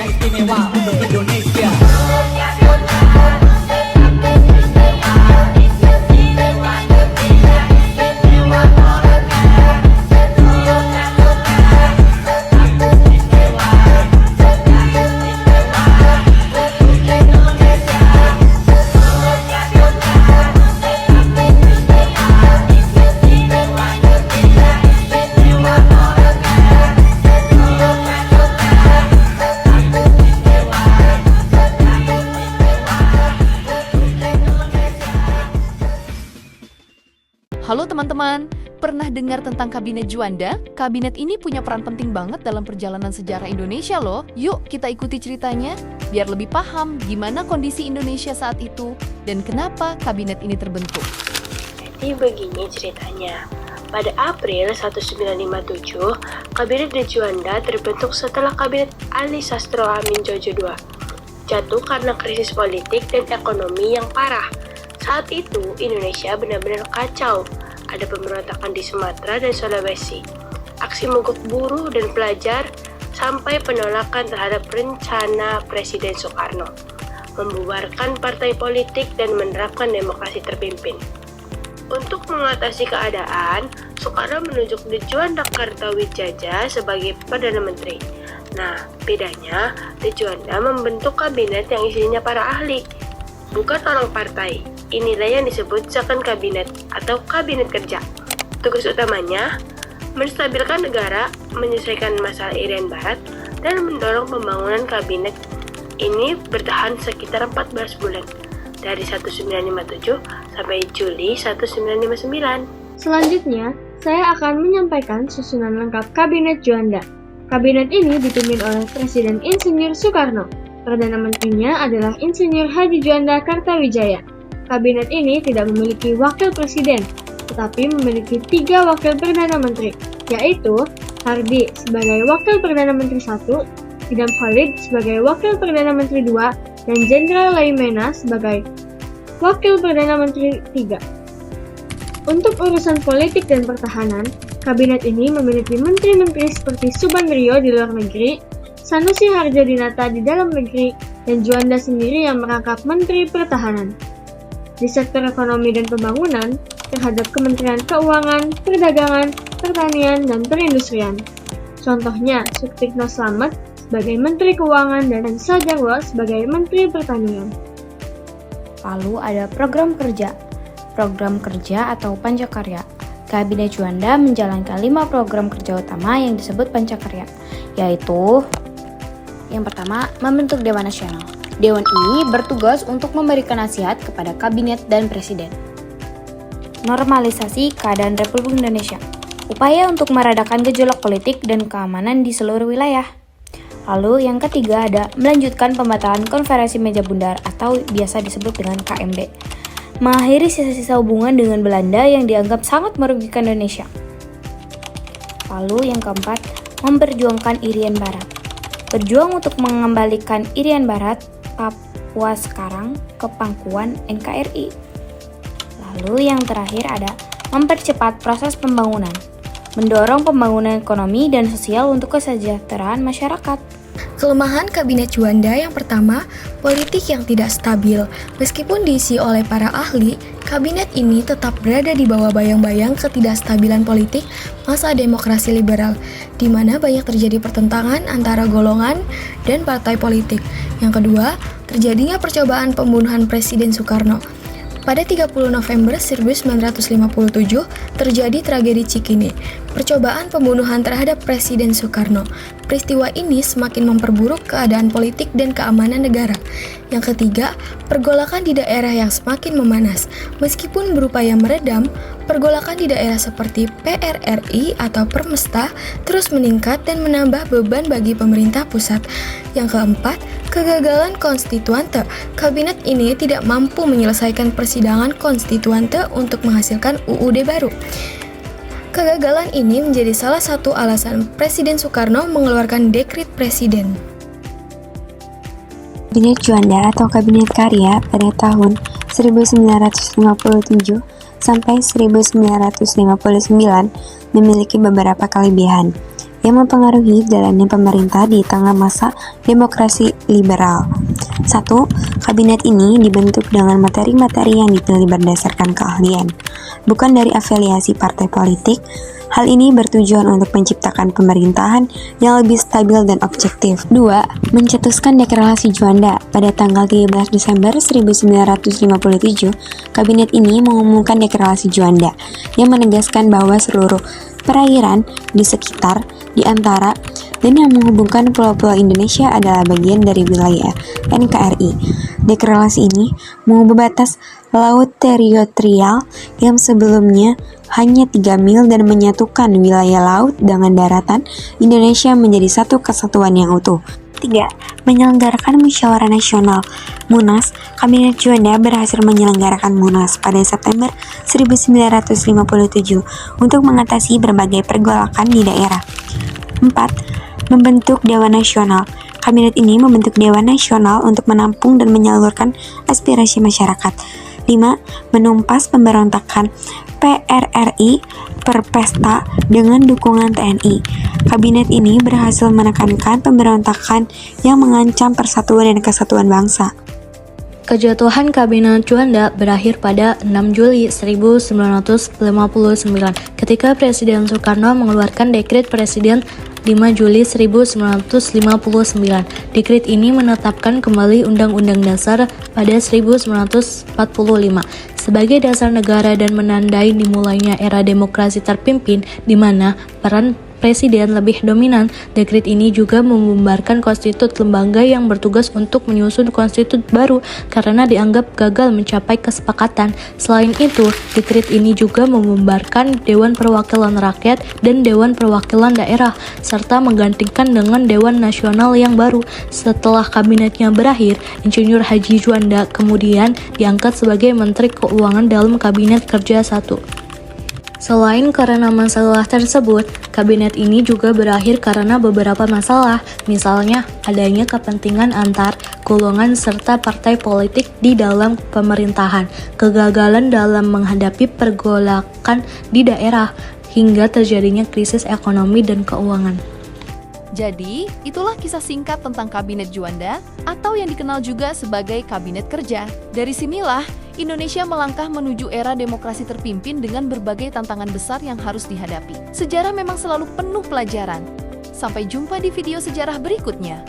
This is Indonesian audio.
yang istimewa untuk Indonesia. Halo teman-teman, pernah dengar tentang Kabinet Juanda? Kabinet ini punya peran penting banget dalam perjalanan sejarah Indonesia loh. Yuk kita ikuti ceritanya, biar lebih paham gimana kondisi Indonesia saat itu dan kenapa kabinet ini terbentuk. Jadi begini ceritanya. Pada April 1957, Kabinet Juanda terbentuk setelah Kabinet Ali Sastro Amin Djojo II jatuh karena krisis politik dan ekonomi yang parah. Saat itu, Indonesia benar-benar kacau. Ada pemberontakan di Sumatera dan Sulawesi, aksi mogok buruh dan pelajar, sampai penolakan terhadap rencana Presiden Soekarno membubarkan partai politik dan menerapkan demokrasi terpimpin. Untuk mengatasi keadaan, Soekarno menunjuk Juanda Kartawijaya sebagai Perdana Menteri. Nah, bedanya, Juanda membentuk kabinet yang isinya para ahli, bukan orang partai. Inilah yang disebut Zakon Kabinet atau Kabinet Kerja. Tugas utamanya, menstabilkan negara, menyelesaikan masalah Irian Barat, dan mendorong pembangunan kabinet ini bertahan sekitar 14 bulan, dari 1957 sampai Juli 1959. Selanjutnya, saya akan menyampaikan susunan lengkap Kabinet Juanda. Kabinet ini dipimpin oleh Presiden Insinyur Soekarno. Perdana Menterinya adalah Insinyur Haji Juanda Kartawijaya. Kabinet ini tidak memiliki wakil presiden, tetapi memiliki 3 wakil Perdana Menteri, yaitu Hardi sebagai Wakil Perdana Menteri 1, Idam Khalid sebagai Wakil Perdana Menteri 2, dan Jenderal Laimena sebagai Wakil Perdana Menteri 3. Untuk urusan politik dan pertahanan, kabinet ini memiliki menteri-menteri seperti Subandrio di luar negeri, Sanusi Harjodinata di dalam negeri, dan Juanda sendiri yang merangkap Menteri Pertahanan. Di sektor ekonomi dan pembangunan, terhadap Kementerian Keuangan, Perdagangan, Pertanian, dan Perindustrian. Contohnya, Sutikno Slamet sebagai Menteri Keuangan dan Sajarwo sebagai Menteri Pertanian. Lalu ada program kerja. Program kerja atau Pancakarya. Kabinet Juanda menjalankan 5 program kerja utama yang disebut Pancakarya, yaitu yang pertama, membentuk Dewan Nasional. Dewan ini bertugas untuk memberikan nasihat kepada kabinet dan presiden. Normalisasi keadaan Republik Indonesia. Upaya untuk meredakan gejolak politik dan keamanan di seluruh wilayah. Lalu yang ketiga ada melanjutkan pembatalan konferensi meja bundar atau biasa disebut dengan KMB. Mengakhiri sisa-sisa hubungan dengan Belanda yang dianggap sangat merugikan Indonesia. Lalu yang keempat, memperjuangkan Irian Barat. Berjuang untuk mengembalikan Irian Barat, Papua sekarang, ke pangkuan NKRI. Lalu yang terakhir ada mempercepat proses pembangunan, mendorong pembangunan ekonomi dan sosial untuk kesejahteraan masyarakat. Kelemahan Kabinet Juanda yang pertama, politik yang tidak stabil. Meskipun diisi oleh para ahli, kabinet ini tetap berada di bawah bayang-bayang ketidakstabilan politik masa demokrasi liberal, di mana banyak terjadi pertentangan antara golongan dan partai politik. Yang kedua, terjadinya percobaan pembunuhan Presiden Soekarno. Pada 30 November 1957, terjadi tragedi Cikini, percobaan pembunuhan terhadap Presiden Soekarno. Peristiwa ini semakin memperburuk keadaan politik dan keamanan negara. Yang ketiga, pergolakan di daerah yang semakin memanas. Meskipun berupaya meredam, pergolakan di daerah seperti PRRI atau Permesta terus meningkat dan menambah beban bagi pemerintah pusat. Yang keempat, kegagalan konstituante. Kabinet ini tidak mampu menyelesaikan persidangan konstituante untuk menghasilkan UUD baru. Kegagalan ini menjadi salah satu alasan Presiden Soekarno mengeluarkan dekret presiden. Kabinet Juanda atau Kabinet Karya pada tahun 1957 sampai 1959 memiliki beberapa kelebihan. yang mempengaruhi jalannya pemerintah di tengah masa demokrasi liberal. 1. Kabinet ini dibentuk dengan materi-materi yang dipilih berdasarkan keahlian, bukan dari afiliasi partai politik. Hal ini bertujuan untuk menciptakan pemerintahan yang lebih stabil dan objektif. 2. Mencetuskan deklarasi Juanda. Pada tanggal 13 Desember 1957, kabinet ini mengumumkan deklarasi Juanda yang menegaskan bahwa seluruh perairan di sekitar, di antara, dan yang menghubungkan pulau-pulau Indonesia adalah bagian dari wilayah NKRI. Deklarasi ini mengubah batas laut teritorial yang sebelumnya hanya 3 mil dan menyatukan wilayah laut dengan daratan Indonesia menjadi satu kesatuan yang utuh. 3. Menyelenggarakan musyawarah nasional. Munas, Kabinet Juanda berhasil menyelenggarakan Munas pada September 1957 untuk mengatasi berbagai pergolakan di daerah. 4. Membentuk Dewan Nasional. Kabinet ini membentuk Dewan Nasional untuk menampung dan menyalurkan aspirasi masyarakat. 5. Menumpas pemberontakan PRRI Perpesta dengan dukungan TNI. Kabinet ini berhasil menekankan pemberontakan yang mengancam persatuan dan kesatuan bangsa. Kejatuhan Kabinet Juanda berakhir pada 6 Juli 1959 ketika Presiden Soekarno mengeluarkan Dekret Presiden 5 Juli 1959. Dekret ini menetapkan kembali Undang-Undang Dasar pada 1945 sebagai dasar negara dan menandai dimulainya era demokrasi terpimpin di mana peran Presiden lebih dominan. Dekret ini juga membubarkan konstitut lembaga yang bertugas untuk menyusun konstitut baru karena dianggap gagal mencapai kesepakatan. Selain itu, dekret ini juga membubarkan Dewan Perwakilan Rakyat dan Dewan Perwakilan Daerah, serta menggantikan dengan Dewan Nasional yang baru. Setelah kabinetnya berakhir, Insinyur Haji Juanda kemudian diangkat sebagai Menteri Keuangan dalam Kabinet Kerja 1. Selain karena masalah tersebut, kabinet ini juga berakhir karena beberapa masalah, misalnya adanya kepentingan antar golongan serta partai politik di dalam pemerintahan, kegagalan dalam menghadapi pergolakan di daerah, hingga terjadinya krisis ekonomi dan keuangan. Jadi, itulah kisah singkat tentang Kabinet Juanda atau yang dikenal juga sebagai Kabinet Kerja. Dari sinilah Indonesia melangkah menuju era demokrasi terpimpin dengan berbagai tantangan besar yang harus dihadapi. Sejarah memang selalu penuh pelajaran. Sampai jumpa di video sejarah berikutnya.